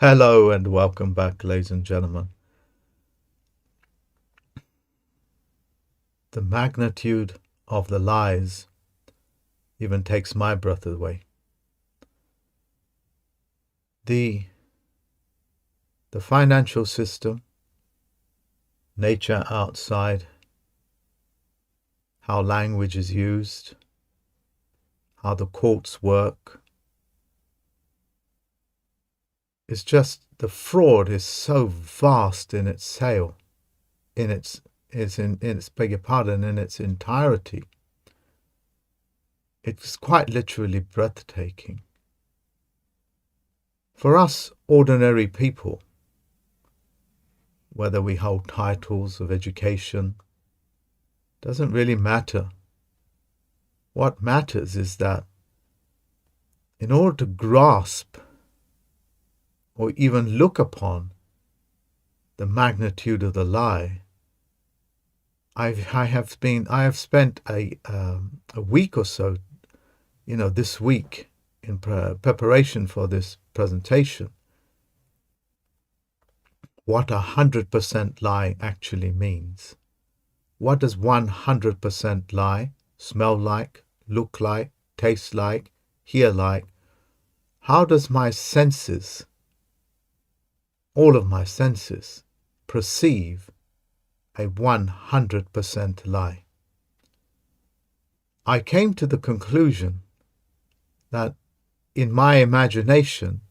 Hello and welcome back, ladies and gentlemen. The magnitude of the lies even takes my breath away. The financial system, nature outside, how language is used, how the courts work, it's just the fraud is so vast in its sale, in its beg your pardon, in its entirety. It's quite literally breathtaking. For us ordinary people, whether we hold titles of education, doesn't really matter. What matters is that in order to grasp or even look upon the magnitude of the lie, I have spent a week or so, this week in preparation for this presentation, what 100% lie actually means. What does 100% lie smell like, look like, taste like, hear like? How does my senses, all of my senses, perceive a 100% lie? I came to the conclusion that in my imagination,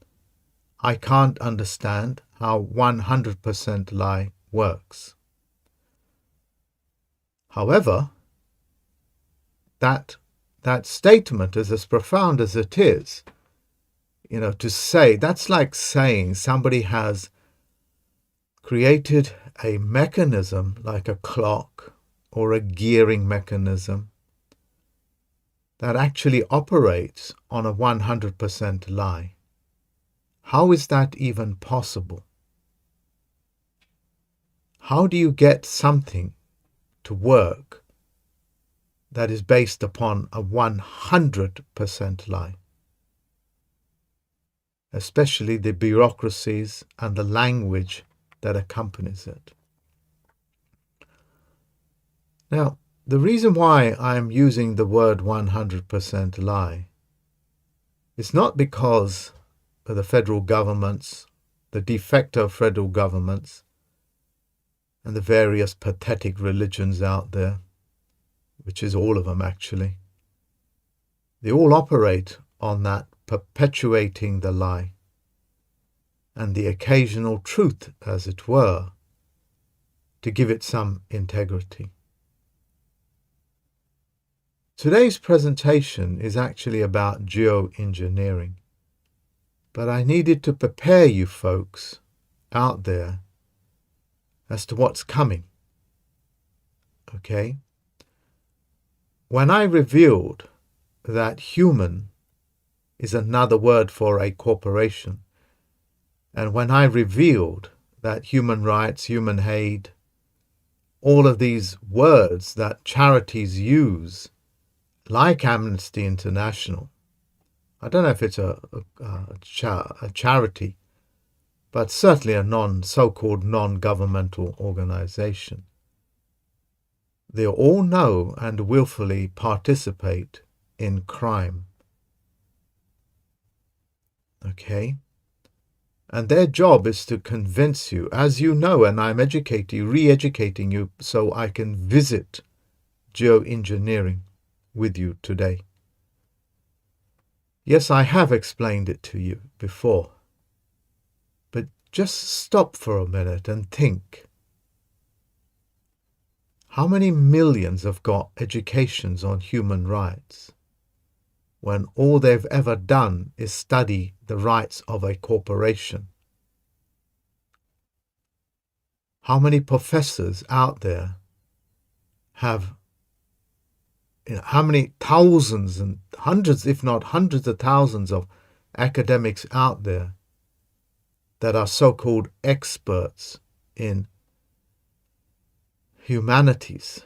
I can't understand how 100% lie works. However, that statement is as profound as it is, to say, that's like saying somebody has created a mechanism like a clock or a gearing mechanism that actually operates on a 100% lie. How is that even possible? How do you get something to work that is based upon a 100% lie? Especially the bureaucracies and the language that accompanies it. Now, the reason why I'm using the word 100% lie is not because of the federal governments, the de facto federal governments, and the various pathetic religions out there, which is all of them actually. They all operate on that perpetuating the lie and the occasional truth, as it were, to give it some integrity. Today's presentation is actually about geoengineering, but I needed to prepare you folks out there as to what's coming. Okay? When I revealed that human is another word for a corporation, and when I revealed that human rights, human aid, all of these words that charities use, like Amnesty International, I don't know if it's a charity, but certainly a so-called non-governmental organization, they all know and willfully participate in crime. Okay? And their job is to convince you, as you know, and I'm re-educating you so I can visit geoengineering with you today. Yes, I have explained it to you before, but just stop for a minute and think. How many millions have got educations on human rights when all they've ever done is study the rights of a corporation? How many professors out there have, how many thousands and hundreds, if not hundreds of thousands of academics out there that are so-called experts in humanities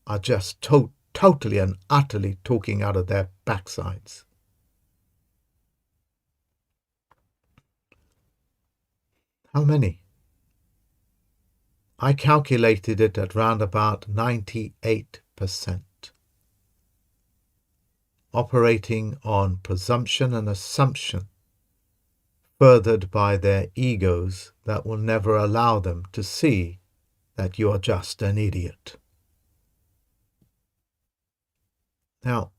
are just totally and utterly talking out of their backsides? How many? I calculated it at round about 98%. Operating on presumption and assumption, furthered by their egos that will never allow them to see that you are just an idiot. Now,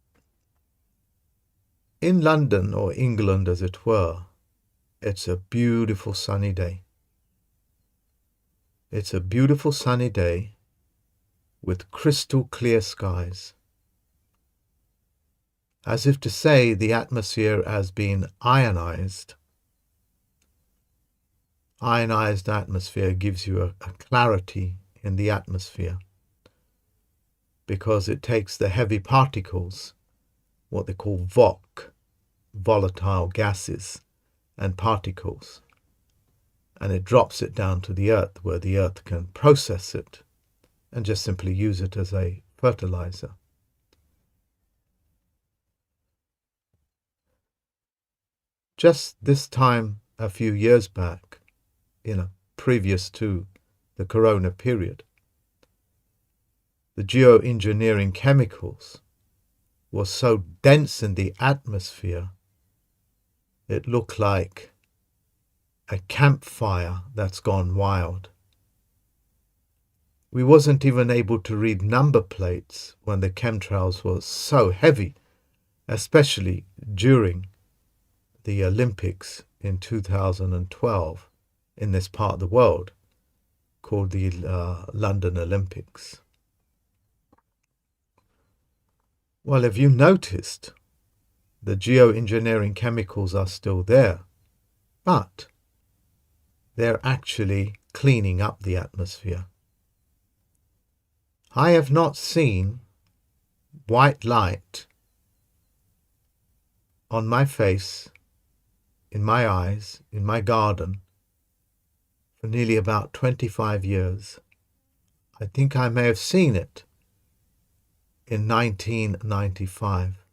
in London, or England as it were, it's a beautiful sunny day. It's a beautiful sunny day with crystal clear skies. As if to say the atmosphere has been ionized. Ionized atmosphere gives you a clarity in the atmosphere because it takes the heavy particles, what they call VOC, volatile gases and particles, and it drops it down to the earth where the earth can process it and just simply use it as a fertilizer. Just this time a few years back, previous to the corona period, the geoengineering chemicals was so dense in the atmosphere, it looked like a campfire that's gone wild. We wasn't even able to read number plates when the chemtrails were so heavy, especially during the Olympics in 2012 in this part of the world, called the London Olympics. Well, if you noticed, the geoengineering chemicals are still there, but they're actually cleaning up the atmosphere. I have not seen white light on my face, in my eyes, in my garden, for nearly about 25 years. I think I may have seen it in 1995.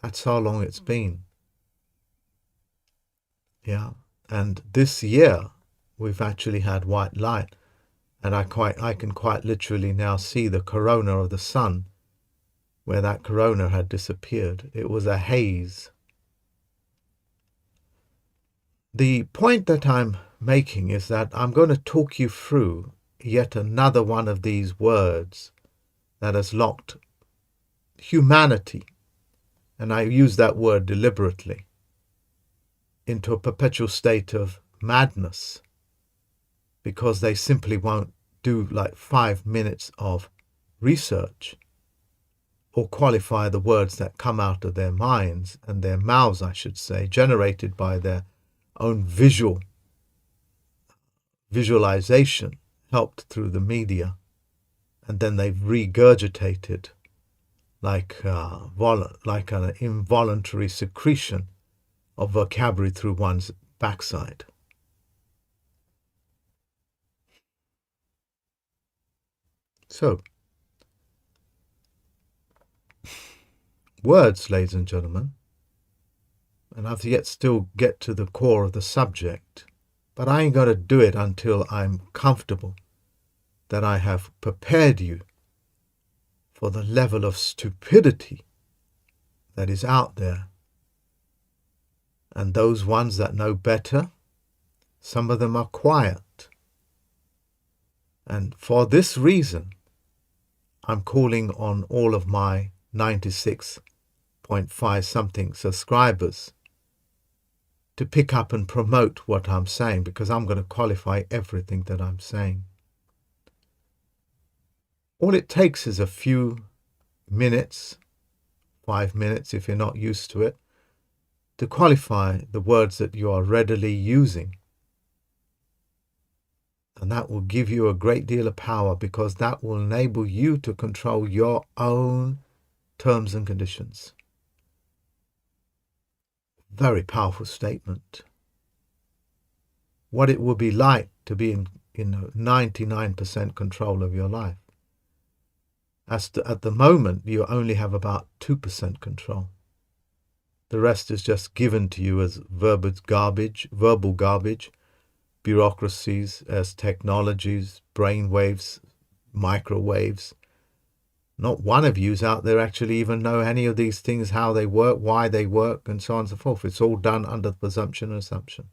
That's how long it's been. Yeah, and this year we've actually had white light, and I can quite literally now see the corona of the sun, where that corona had disappeared. It was a haze. The point that I'm making is that I'm going to talk you through yet another one of these words that has locked humanity, and I use that word deliberately, into a perpetual state of madness, because they simply won't do like 5 minutes of research or qualify the words that come out of their minds and their mouths, I should say, generated by their own visualization, helped through the media, and then they've regurgitated like an involuntary secretion of vocabulary through one's backside. So, words, ladies and gentlemen, and I've yet still get to the core of the subject, but I ain't going to do it until I'm comfortable that I have prepared you for the level of stupidity that is out there. And those ones that know better, some of them are quiet. And for this reason, I'm calling on all of my 96.5 something subscribers to pick up and promote what I'm saying, because I'm going to qualify everything that I'm saying. All it takes is a few minutes, 5 minutes if you're not used to it, to qualify the words that you are readily using. And that will give you a great deal of power, because that will enable you to control your own terms and conditions. Very powerful statement. What it will be like to be in 99% control of your life. At the moment, you only have about 2% control. The rest is just given to you as verbal garbage, bureaucracies, as technologies, brainwaves, microwaves. Not one of yous out there actually even know any of these things, how they work, why they work, and so on and so forth. It's all done under the presumption and assumption.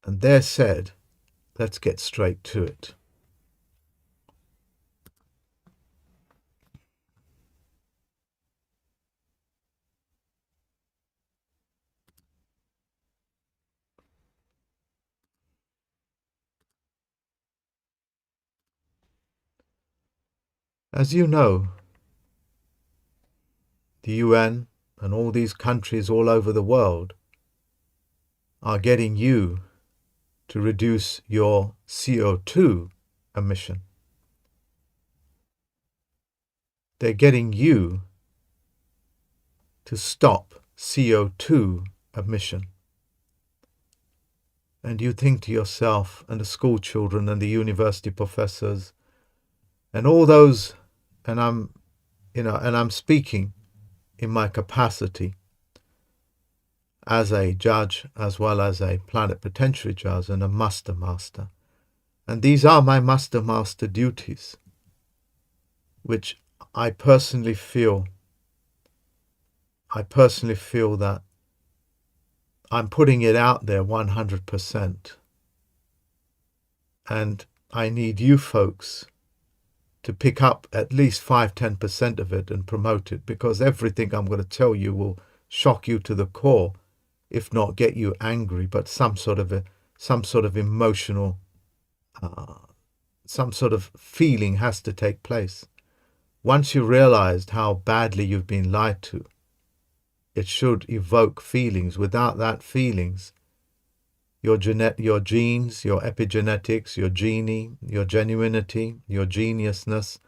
And there said, let's get straight to it. As you know, the UN and all these countries all over the world are getting you to reduce your CO2 emission. They're getting you to stop CO2 emission. And you think to yourself, and the school children and the university professors and all those, and I'm speaking in my capacity as a judge as well as a plenipotentiary judge and a master. And these are my master duties, which I personally feel that I'm putting it out there 100%. And I need you folks to pick up at least 5-10% of it and promote it, because everything I'm going to tell you will shock you to the core, if not get you angry, but some sort of emotional, some sort of feeling has to take place. Once you realized how badly you've been lied to, it should evoke feelings. Without that feelings, your genes, your epigenetics, your genie, your genuinity, your geniusness,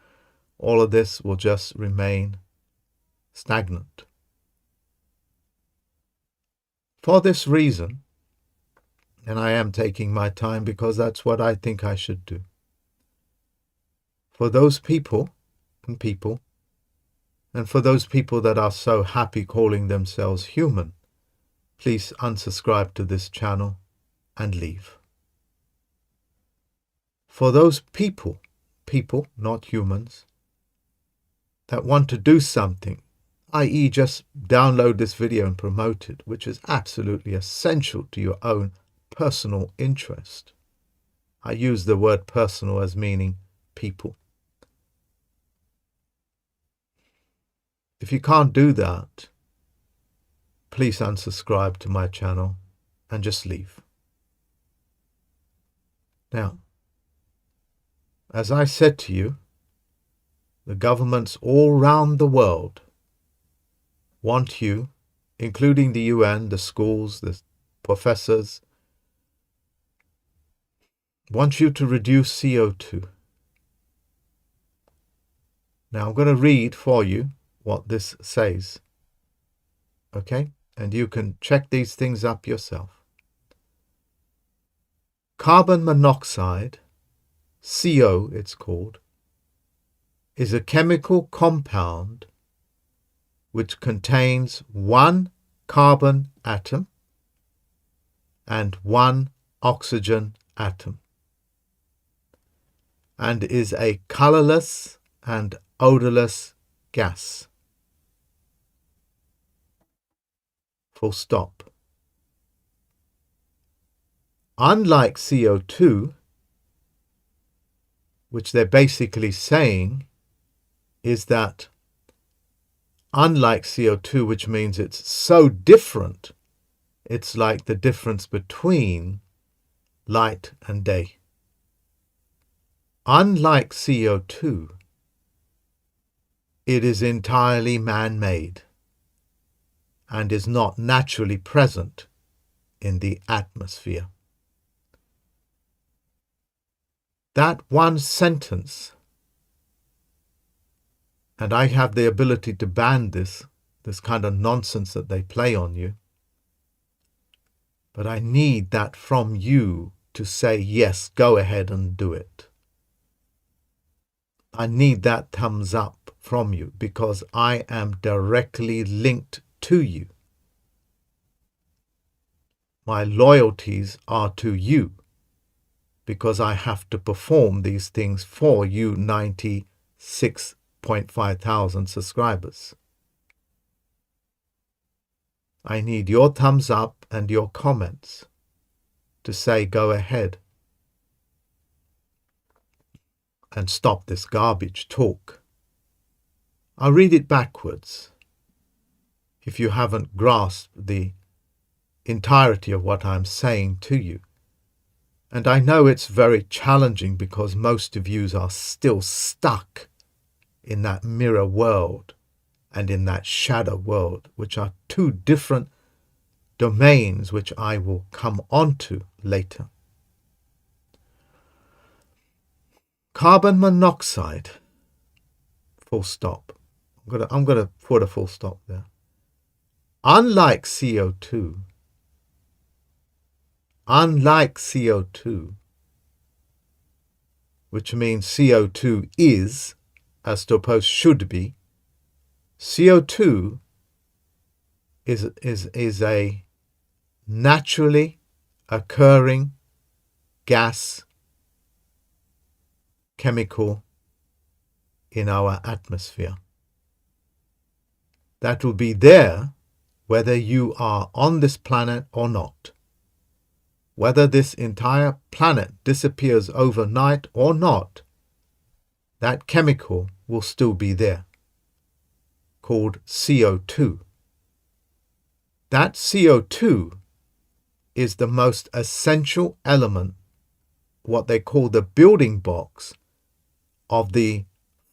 all of this will just remain stagnant. For this reason, and I am taking my time because that's what I think I should do, for those people, and for those people that are so happy calling themselves human, please unsubscribe to this channel and leave. For those people, not humans, that want to do something, i.e. just download this video and promote it, which is absolutely essential to your own personal interest. I use the word personal as meaning people. If you can't do that, please unsubscribe to my channel and just leave. Now, as I said to you, the governments all around the world want you, including the UN, the schools, the professors, want you to reduce CO2. Now I'm going to read for you what this says. Okay? And you can check these things up yourself. Carbon monoxide, CO it's called, is a chemical compound which contains one carbon atom and one oxygen atom, and is a colorless and odorless gas. Full stop. Unlike CO2, which they're basically saying is that unlike CO2, which means it's so different, it's like the difference between light and day. Unlike CO2, it is entirely man-made and is not naturally present in the atmosphere. That one sentence, and I have the ability to ban this kind of nonsense that they play on you, but I need that from you to say, yes, go ahead and do it. I need that thumbs up from you because I am directly linked to you. My loyalties are to you, because I have to perform these things for you 96.5 thousand subscribers. I need your thumbs up and your comments to say go ahead and stop this garbage talk. I'll read it backwards if you haven't grasped the entirety of what I'm saying to you. And I know it's very challenging because most of you are still stuck in that mirror world and in that shadow world, which are two different domains which I will come on to later. Carbon monoxide, full stop. I'm going to put a full stop there. Unlike CO2, which means CO2 is, as opposed should be, CO2 is a naturally occurring gas chemical in our atmosphere that will be there whether you are on this planet or not. Whether this entire planet disappears overnight or not, that chemical will still be there, called CO2. That CO2 is the most essential element, what they call the building blocks of the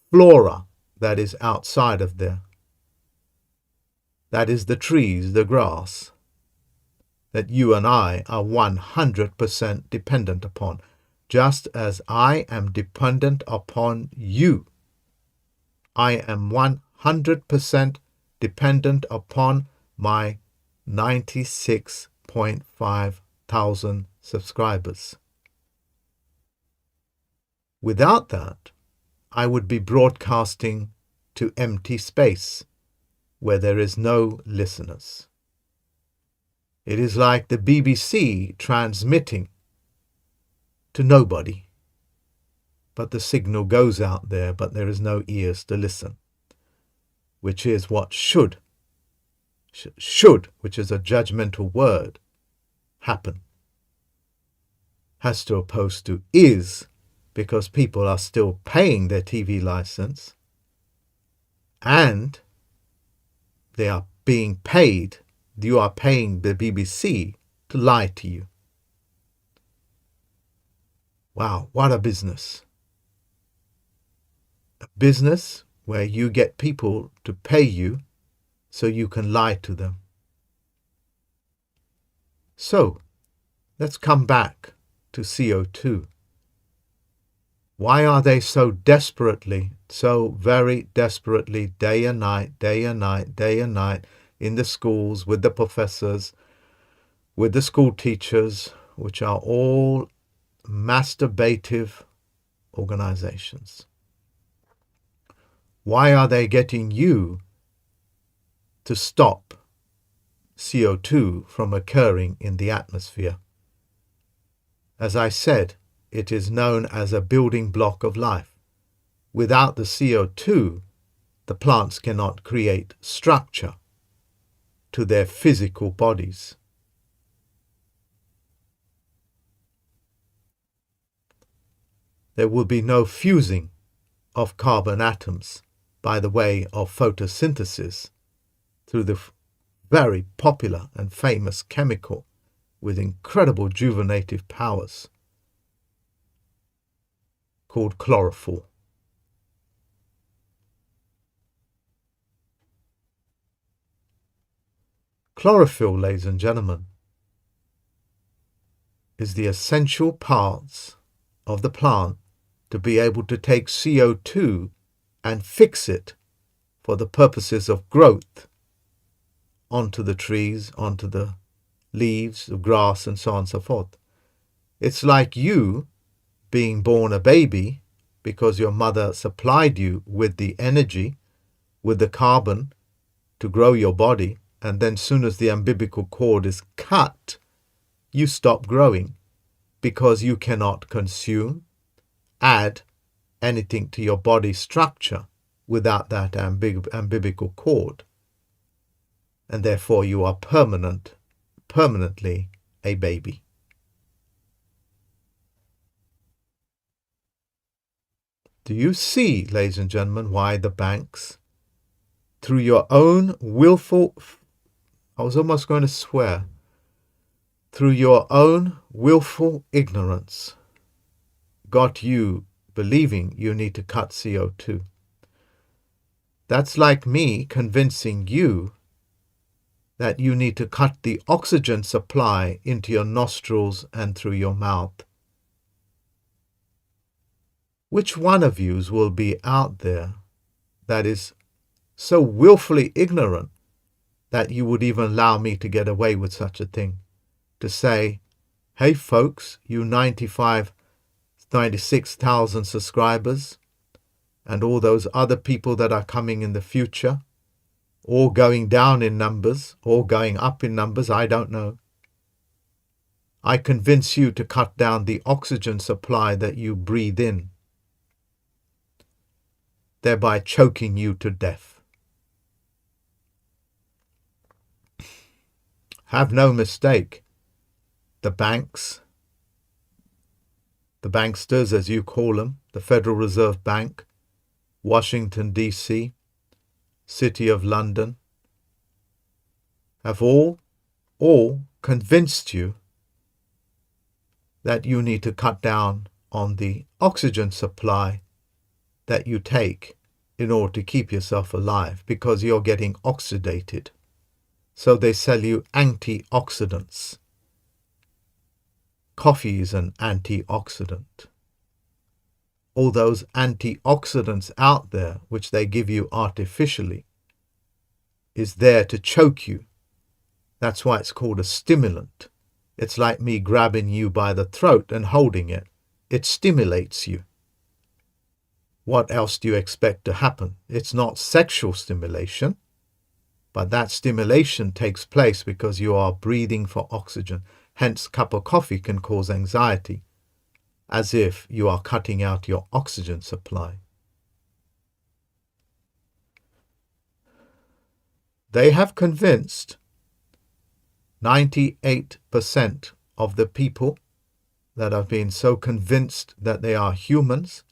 flora that is outside of there. That is the trees, the grass, that you and I are 100% dependent upon, just as I am dependent upon you. I am 100% dependent upon my 96.5 thousand subscribers. Without that, I would be broadcasting to empty space where there is no listeners. It is like the BBC transmitting to nobody, but the signal goes out there, but there is no ears to listen, which is what should, which is a judgmental word, happen, as opposed to is, because people are still paying their TV license and they are being paid. You are paying the BBC to lie to you. Wow, what a business. A business where you get people to pay you so you can lie to them. So, let's come back to CO2. Why are they so desperately, so very desperately, day and night, in the schools, with the professors, with the school teachers, which are all masturbative organizations? Why are they getting you to stop CO2 from occurring in the atmosphere? As I said, it is known as a building block of life. Without the CO2, the plants cannot create structure to their physical bodies. There will be no fusing of carbon atoms by the way of photosynthesis through the very popular and famous chemical with incredible juvenative powers called chlorophyll. Chlorophyll, ladies and gentlemen, is the essential parts of the plant to be able to take CO2 and fix it for the purposes of growth onto the trees, onto the leaves, the grass, and so on and so forth. It's like you being born a baby because your mother supplied you with the energy, with the carbon to grow your body, and then soon as the umbilical cord is cut, you stop growing because you cannot consume, add anything to your body structure without that umbilical cord. And therefore you are permanently a baby. Do you see, ladies and gentlemen, why the banks, through your own willful, I was almost going to swear, through your own willful ignorance, got you believing you need to cut CO2? That's like me convincing you that you need to cut the oxygen supply into your nostrils and through your mouth. Which one of yous will be out there that is so willfully ignorant that you would even allow me to get away with such a thing? To say, hey folks, you 96,000 subscribers, and all those other people that are coming in the future, or going down in numbers, or going up in numbers, I don't know. I convince you to cut down the oxygen supply that you breathe in, thereby choking you to death. Have no mistake, the banks, the banksters as you call them, the Federal Reserve Bank, Washington, D.C., City of London, have all convinced you that you need to cut down on the oxygen supply that you take in order to keep yourself alive because you're getting oxidated. So they sell you antioxidants. Coffee is an antioxidant. All those antioxidants out there, which they give you artificially, is there to choke you. That's why it's called a stimulant. It's like me grabbing you by the throat and holding it. It stimulates you. What else do you expect to happen? It's not sexual stimulation, but that stimulation takes place because you are breathing for oxygen. Hence, a cup of coffee can cause anxiety, as if you are cutting out your oxygen supply. They have convinced 98% of the people that have been so convinced that they are humans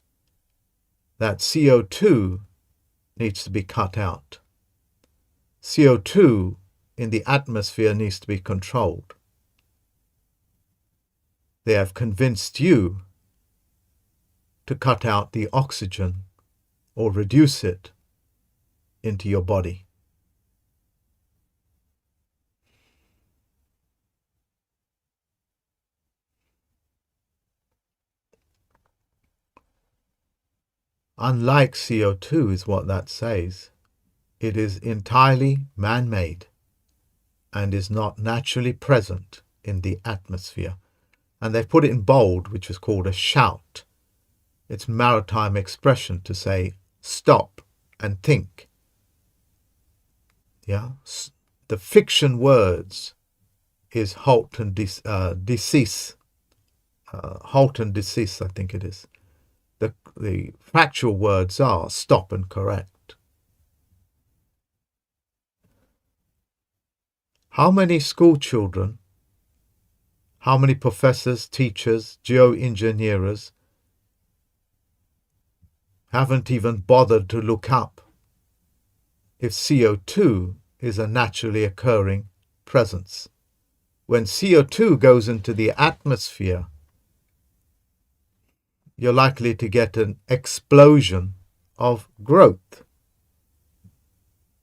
that CO2 needs to be cut out. CO2 in the atmosphere needs to be controlled. They have convinced you to cut out the oxygen or reduce it into your body. Unlike CO2 is what that says. It is entirely man-made and is not naturally present in the atmosphere. And they've put it in bold, which is called a shout. It's maritime expression to say stop and think. Yeah, the fiction words is halt and decease. Halt and decease, I think it is. The factual words are stop and correct. How many school children, how many professors, teachers, geoengineers haven't even bothered to look up if CO2 is a naturally occurring presence? When CO2 goes into the atmosphere, you're likely to get an explosion of growth.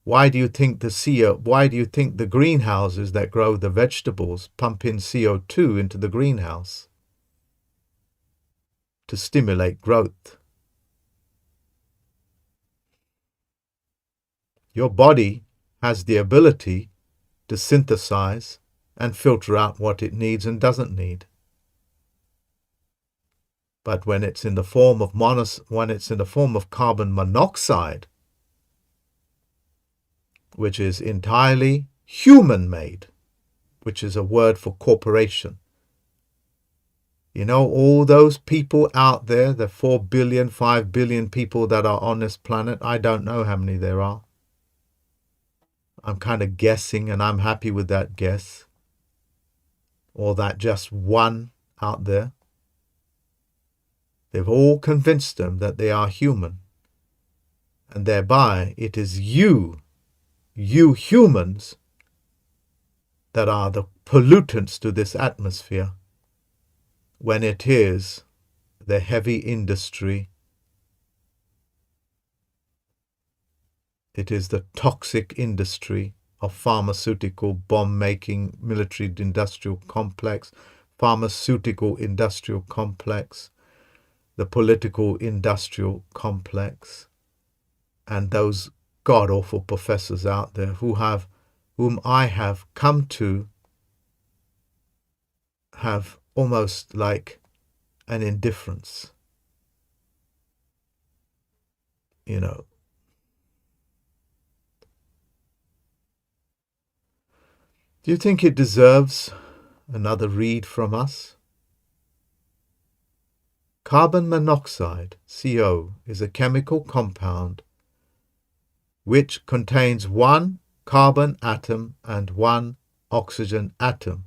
Why do you think the greenhouses that grow the vegetables pump in CO2 into the greenhouse? To stimulate growth. Your body has the ability to synthesize and filter out what it needs and doesn't need. But when it's in the form of carbon monoxide, which is entirely human-made, which is a word for corporation. You know, all those people out there, the 4 billion, 5 billion people that are on this planet, I don't know how many there are. I'm kind of guessing, and I'm happy with that guess. Or that just one out there. They've all convinced them that they are human. And thereby, it is you humans, that are the pollutants to this atmosphere, when it is the heavy industry, it is the toxic industry of pharmaceutical, bomb-making, military-industrial complex, pharmaceutical industrial complex, the political industrial complex, and those god-awful professors out there whom I have come to have almost like an indifference. You know, do you think it deserves another read from us? Carbon monoxide, CO, is a chemical compound which contains one carbon atom and one oxygen atom,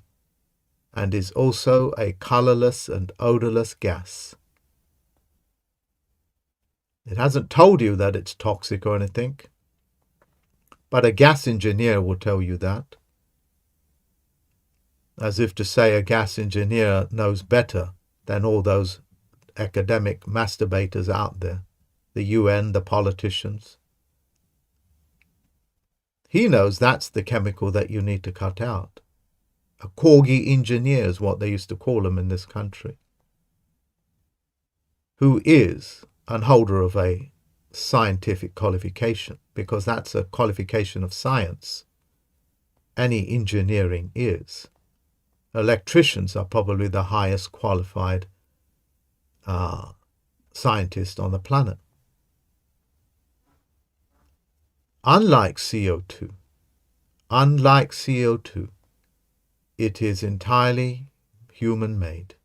and is also a colorless and odorless gas. It hasn't told you that it's toxic or anything, but a gas engineer will tell you that. As if to say a gas engineer knows better than all those academic masturbators out there, the UN, the politicians. He knows that's the chemical that you need to cut out. A corgi engineer is what they used to call him in this country, who is an holder of a scientific qualification, because that's a qualification of science. Any engineering is. Electricians are probably the highest qualified scientist on the planet. Unlike CO2, it is entirely human-made.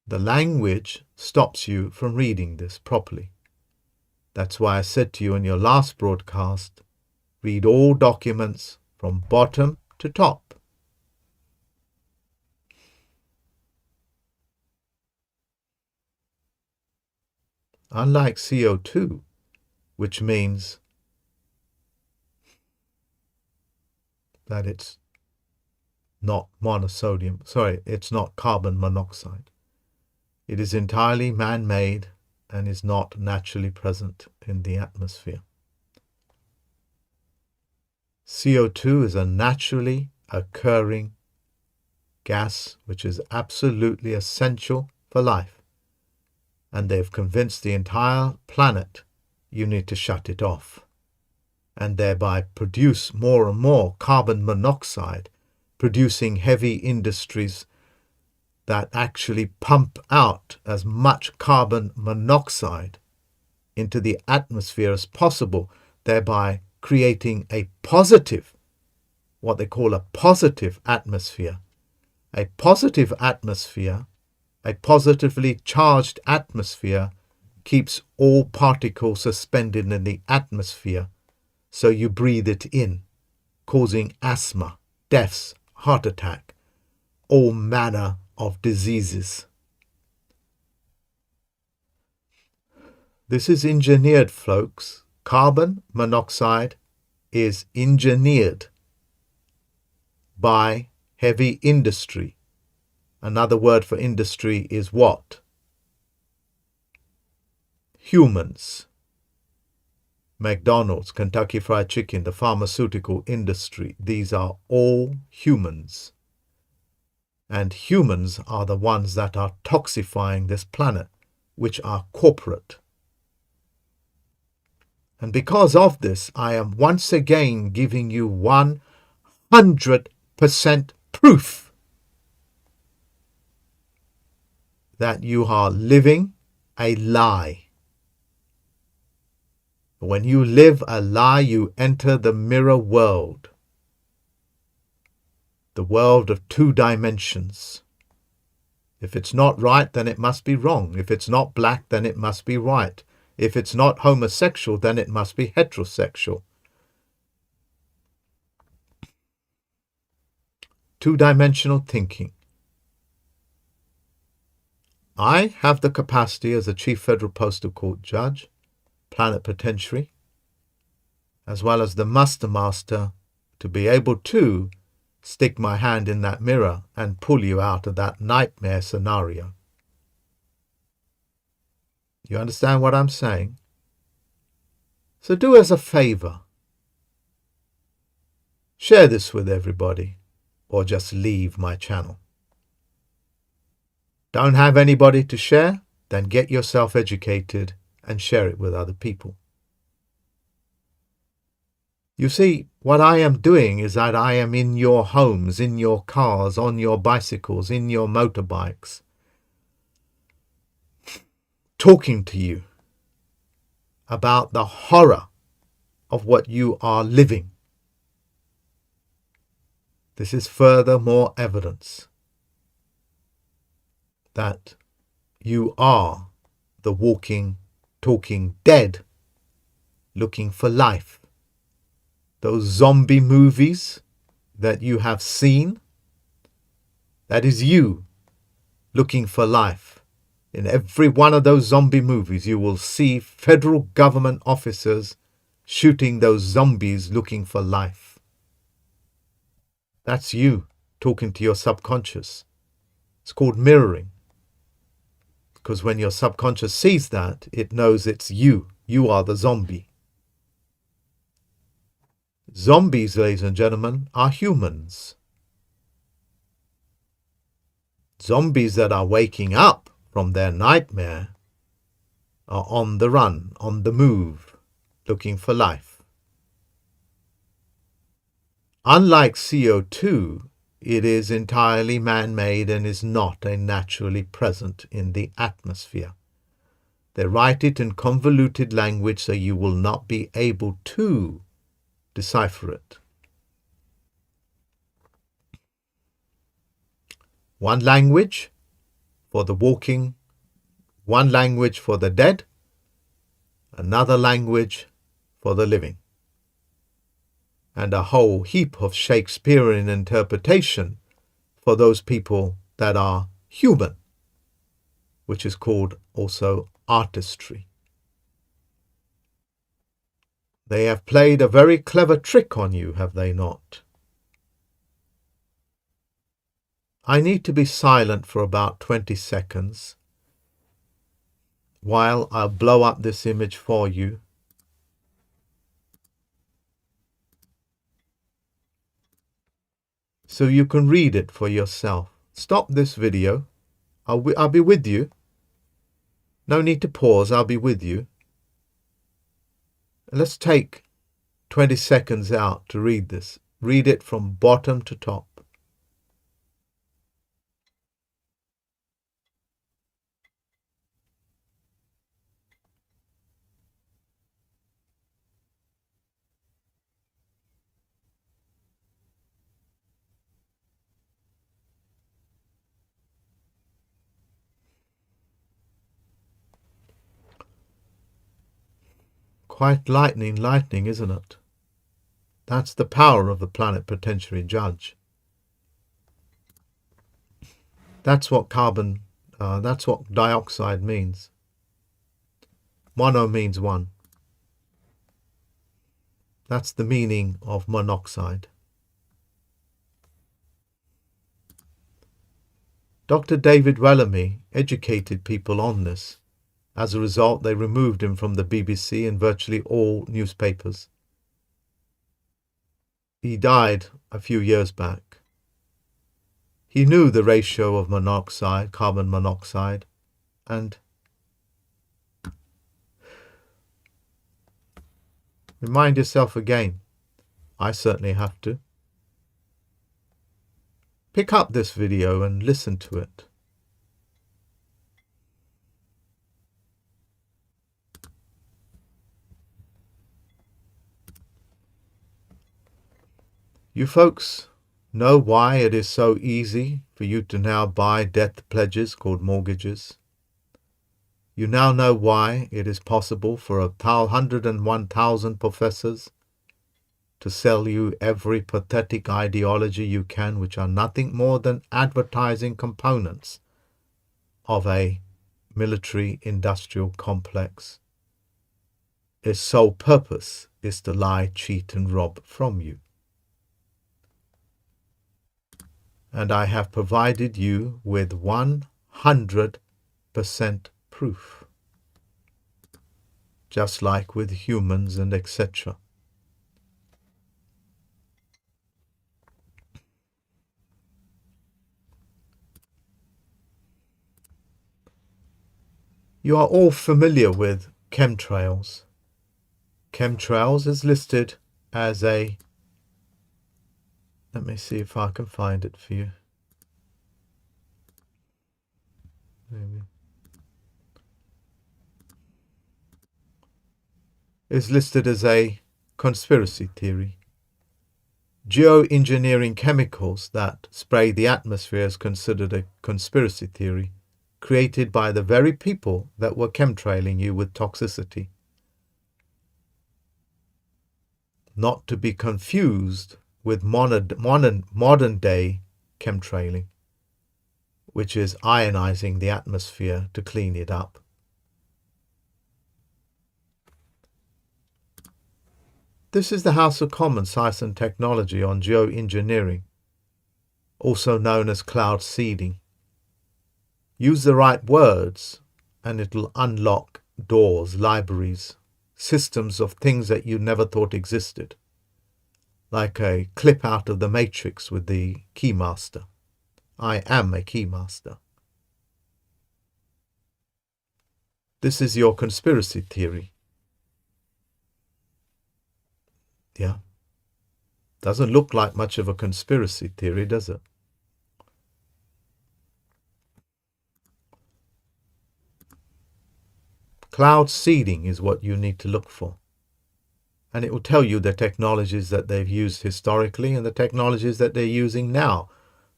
The language stops you from reading this properly. That's why I said to you in your last broadcast, read all documents from bottom to top. Unlike CO2, which means that it's not it's not carbon monoxide. It is entirely man-made and is not naturally present in the atmosphere. CO2 is a naturally occurring gas which is absolutely essential for life. And they've convinced the entire planet you need to shut it off, and thereby produce more and more carbon monoxide, producing heavy industries that actually pump out as much carbon monoxide into the atmosphere as possible, thereby creating a positive, what they call a positive atmosphere. A positive atmosphere, a positively charged atmosphere, keeps all particles suspended in the atmosphere, so you breathe it in, causing asthma, deaths, heart attack, all manner of diseases. This is engineered, folks. Carbon monoxide is engineered by heavy industry. Another word for industry is what? Humans. McDonald's, Kentucky Fried Chicken, the pharmaceutical industry, these are all humans. And humans are the ones that are toxifying this planet, which are corporate. And because of this, I am once again giving you 100% proof that you are living a lie. When you live a lie, you enter the mirror world. the world of two dimensions. If it's not right, then it must be wrong. If it's not black, then it must be white. If it's not homosexual, then it must be heterosexual. Two-dimensional thinking. I have the capacity as a Chief Federal-Postal-Court judge, plenipotentiary, as well as the muster master, to be able to stick my hand in that mirror and pull you out of that nightmare scenario. You understand what I'm saying? So do us a favor. Share this with everybody, or just leave my channel. Don't have anybody to share? Then get yourself educated and share it with other people. You see, what I am doing is that I am in your homes, in your cars, on your bicycles, in your motorbikes, talking to you about the horror of what you are living. This is furthermore evidence that you are the walking, talking dead, looking for life. Those zombie movies that you have seen, that is you looking for life. In every one of those zombie movies, you will see federal government officers shooting those zombies looking for life. That's you talking to your subconscious. It's called mirroring. Because when your subconscious sees that, it knows it's you. You are the zombie. Zombies, ladies and gentlemen, are humans. Zombies that are waking up from their nightmare are on the run, on the move, looking for life. Unlike CO2, it is entirely man-made and is not naturally present in the atmosphere. They write it in convoluted language so you will not be able to decipher it. One language for the walking, one language for the dead, another language for the living, and a whole heap of Shakespearean interpretation for those people that are human, which is called also artistry. They have played a very clever trick on you, have they not? I need to be silent for about 20 seconds while I'll blow up this image for you. So you can read it for yourself. Stop this video. I'll be with you. No need to pause. I'll be with you. Let's take 20 seconds out to read this. Read it from bottom to top. Quite lightning, isn't it? That's the power of the plenipotentiary judge. That's what that's what dioxide means. Mono means one. That's the meaning of monoxide. Dr. David Wellamy educated people on this. As a result, they removed him from the BBC and virtually all newspapers. He died a few years back. He knew the ratio of monoxide, carbon monoxide, and remind yourself again. I certainly have to. Pick up this video and listen to it. You folks know why it is so easy for you to now buy death pledges called mortgages. You now know why it is possible for 101,000 professors to sell you every pathetic ideology you can, which are nothing more than advertising components of a military-industrial complex. Its sole purpose is to lie, cheat, and rob from you. And I have provided you with 100% proof, just like with humans and etc. You are all familiar with chemtrails. Chemtrails is listed as a, let me see if I can find it for you. Maybe. Is listed as a conspiracy theory. Geoengineering chemicals that spray the atmosphere is considered a conspiracy theory, created by the very people that were chemtrailing you with toxicity. Not to be confused with modern day chemtrailing, which is ionizing the atmosphere to clean it up. This is the House of Commons Science and Technology on geoengineering, also known as cloud seeding. Use the right words and it'll unlock doors, libraries, systems of things that you never thought existed. Like a clip out of the Matrix with the Keymaster. I am a Keymaster. This is your conspiracy theory. Yeah. Doesn't look like much of a conspiracy theory, does it? Cloud seeding is what you need to look for. And it will tell you the technologies that they've used historically and the technologies that they're using now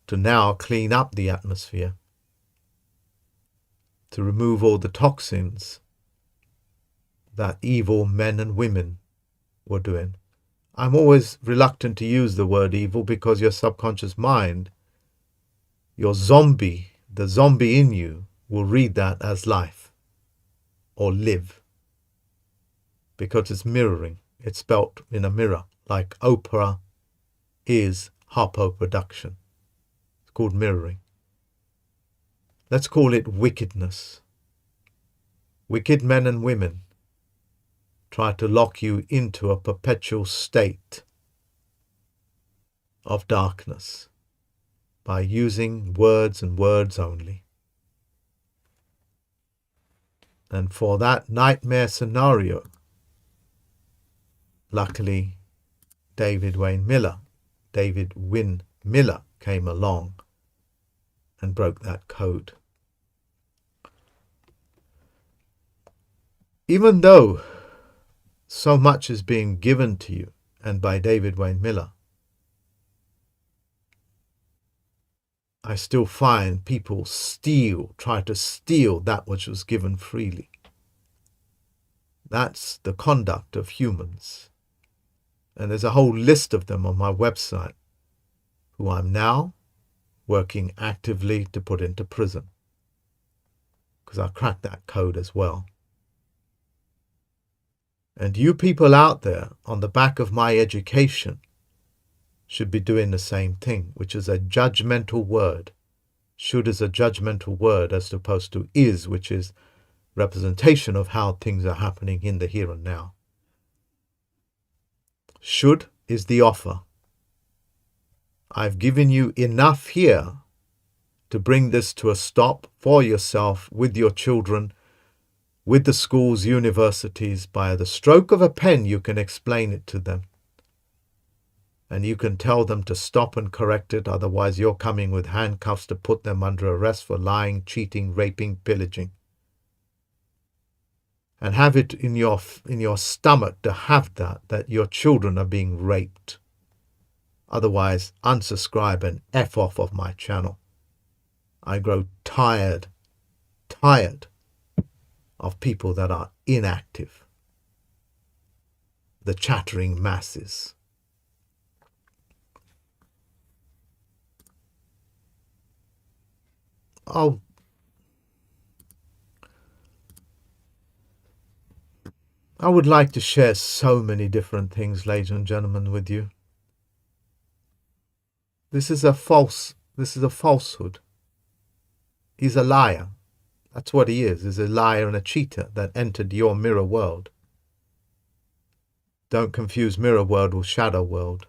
to now clean up the atmosphere, to remove all the toxins that evil men and women were doing. I'm always reluctant to use the word evil because your subconscious mind, your zombie, the zombie in you, will read that as life or live, because it's mirroring. It's spelt in a mirror, like Oprah is Harpo production. It's called mirroring. Let's call it wickedness. Wicked men and women try to lock you into a perpetual state of darkness by using words and words only. And for that nightmare scenario, luckily, David Wynn Miller came along and broke that code. Even though so much is being given to you, and by David Wynn Miller, I still find people try to steal that which was given freely. That's the conduct of humans. And there's a whole list of them on my website, who I'm now working actively to put into prison, because I cracked that code as well. And you people out there on the back of my education should be doing the same thing, which is a judgmental word. Should is a judgmental word as opposed to is, which is representation of how things are happening in the here and now. Should is the offer. I've given you enough here to bring this to a stop for yourself, with your children, with the schools, universities. By the stroke of a pen, you can explain it to them. And you can tell them to stop and correct it, otherwise you're coming with handcuffs to put them under arrest for lying, cheating, raping, pillaging. And have it in your stomach to have that your children are being raped Otherwise, unsubscribe and F off of my channel. I grow tired of people that are inactive. The chattering masses. I would like to share so many different things, ladies and gentlemen, with you. This is a falsehood. He's a liar. That's what he is. He's a liar and a cheater that entered your mirror world. Don't confuse mirror world with shadow world.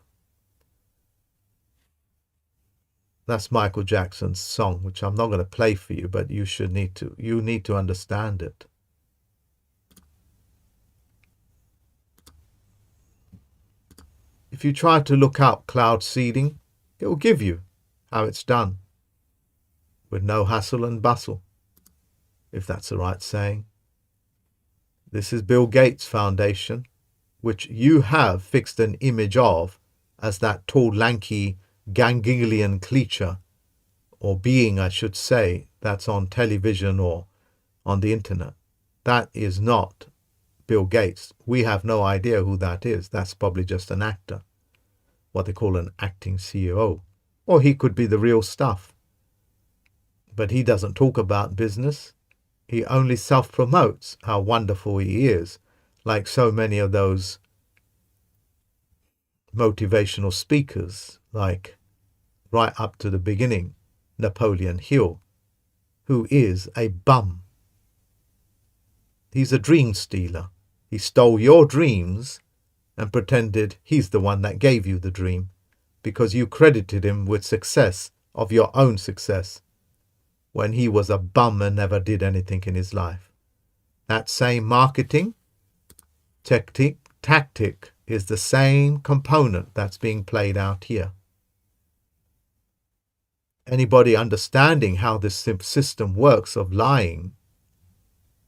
That's Michael Jackson's song, which I'm not going to play for you, but you need to understand it. If you try to look up cloud seeding, it will give you how it's done with no hassle and bustle, if that's the right saying. This is Bill Gates' foundation, which you have fixed an image of as that tall, lanky, ganglion creature, or being, I should say, that's on television or on the internet. That is not Bill Gates. We have no idea who that is. That's probably just an actor, what they call an acting CEO. Or he could be the real stuff. But he doesn't talk about business. He only self-promotes how wonderful he is, like so many of those motivational speakers, like right up to the beginning, Napoleon Hill, who is a bum. He's a dream stealer. He stole your dreams and pretended he's the one that gave you the dream, because you credited him with success of your own success, when he was a bum and never did anything in his life. That same marketing tactic is the same component that's being played out here. Anybody understanding how this system works of lying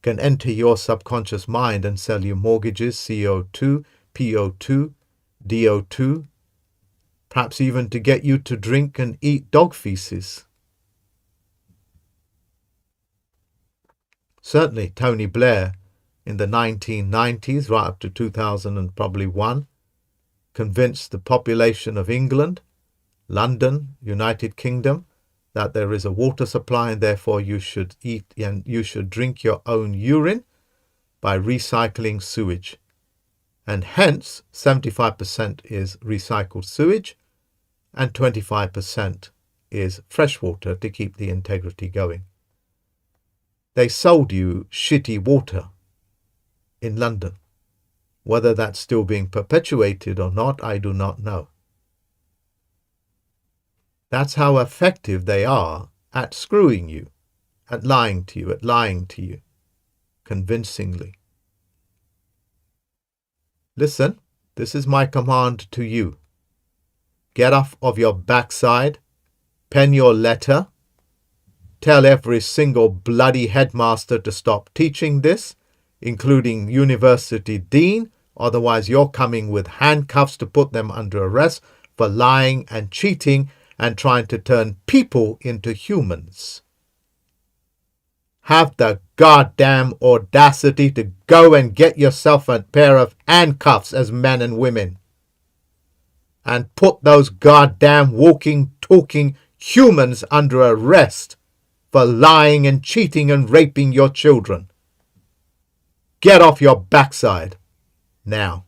can enter your subconscious mind and sell you mortgages, CO2, PO2, DO2, perhaps even to get you to drink and eat dog feces. Certainly Tony Blair in the 1990s, right up to 2001, convinced the population of England, London, United Kingdom, that there is a water supply and therefore you should eat and you should drink your own urine by recycling sewage. And hence 75% is recycled sewage and 25% is fresh water to keep the integrity going. They sold you shitty water in London. Whether that's still being perpetuated or not, I do not know. That's how effective they are at screwing you, at lying to you, convincingly. Listen, this is my command to you. Get off of your backside, pen your letter, tell every single bloody headmaster to stop teaching this, including university dean, otherwise you're coming with handcuffs to put them under arrest for lying and cheating and trying to turn people into humans. Have the goddamn audacity to go and get yourself a pair of handcuffs as men and women and put those goddamn walking, talking humans under arrest for lying and cheating and raping your children. Get off your backside now.